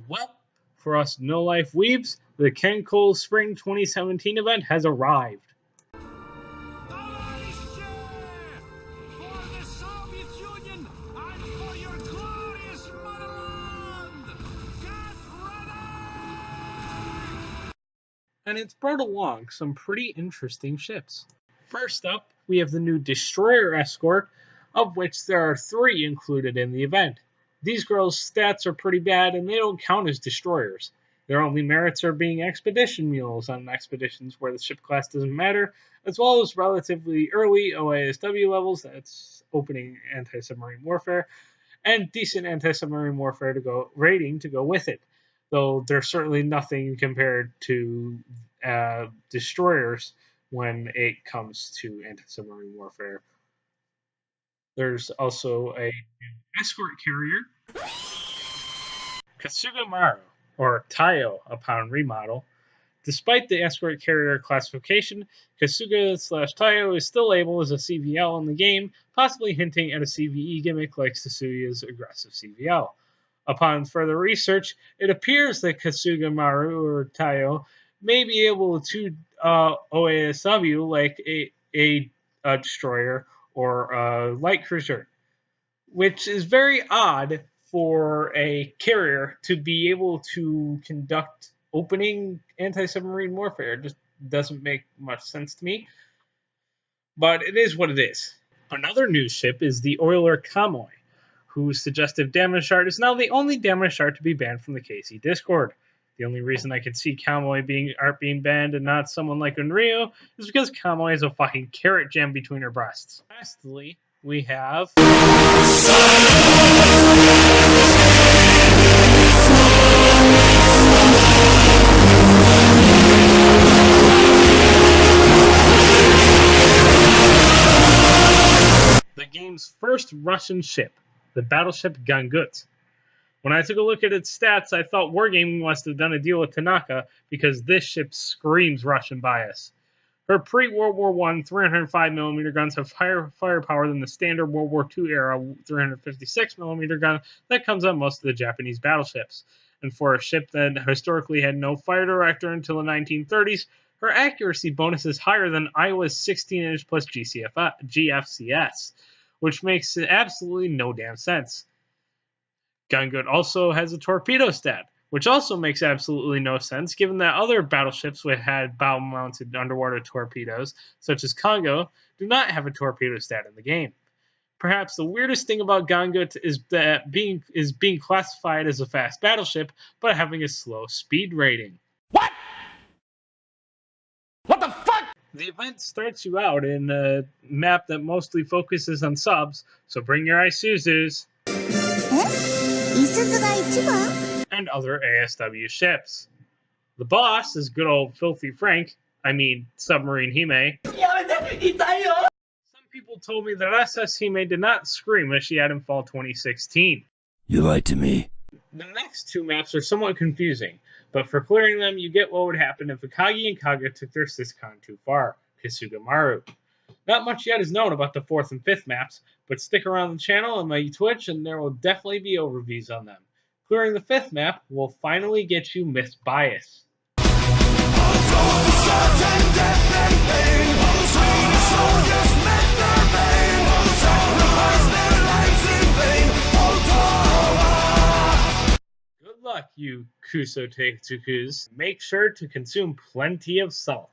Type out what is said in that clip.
Well, for us no-life weebs, the Kancolle Spring 2017 event has arrived. And it's brought along some pretty interesting ships. First up, we have the new Destroyer Escort, of which there are 3 included in the event. These girls' stats are pretty bad and they don't count as destroyers. Their only merits are being expedition mules on expeditions where the ship class doesn't matter, as well as relatively early OASW levels, that's opening anti-submarine warfare, and decent anti-submarine warfare rating to go with it. Though there's certainly nothing compared to destroyers when it comes to anti-submarine warfare. There's also a escort carrier, Kasuga Maru, or Tayo upon remodel. Despite the escort carrier classification, Kasuga/Tayo is still labeled as a CVL in the game, possibly hinting at a CVE gimmick like Sasuya's aggressive CVL. Upon further research, it appears that Kasuga Maru or Tayo may be able to OASW like a destroyer or a light cruiser, which is very odd for a carrier to be able to conduct opening anti-submarine warfare. It just doesn't make much sense to me, but it is what it is. Another new ship is the oiler Kamoi, whose suggestive damage art is now the only damage art to be banned from the KC Discord. The only reason I could see Kamoi being banned and not someone like Unryo is because Kamoi is a fucking carrot jam between her breasts. Lastly, we have the game's first Russian ship, the battleship Gangut. When I took a look at its stats, I thought Wargaming must have done a deal with Tanaka because this ship screams Russian bias. Her pre-World War I 305mm guns have higher firepower than the standard World War II era 356mm gun that comes on most of the Japanese battleships. And for a ship that historically had no fire director until the 1930s, her accuracy bonus is higher than Iowa's 16-inch plus GFCS, which makes absolutely no damn sense. Gangut also has a torpedo stat, which also makes absolutely no sense given that other battleships which had bow-mounted underwater torpedoes, such as Congo, do not have a torpedo stat in the game. Perhaps the weirdest thing about Gangut is that being classified as a fast battleship, but having a slow speed rating. What? What the fuck? The event starts you out in a map that mostly focuses on subs, so bring your Isuzus and other ASW ships. The boss is good old Filthy Frank, Submarine Hime. Some people told me that SS Hime did not scream as she had in fall 2016. You lied to me. The next 2 maps are somewhat confusing, but for clearing them, you get what would happen if Akagi and Kaga took their Syscon too far, Kasuga Maru. Not much yet is known about the 4th and 5th maps, but stick around the channel and my Twitch and there will definitely be overviews on them. Clearing the 5th map will finally get you Miss Bias. Good luck, you Kuso Tetsukus. Make sure to consume plenty of salt.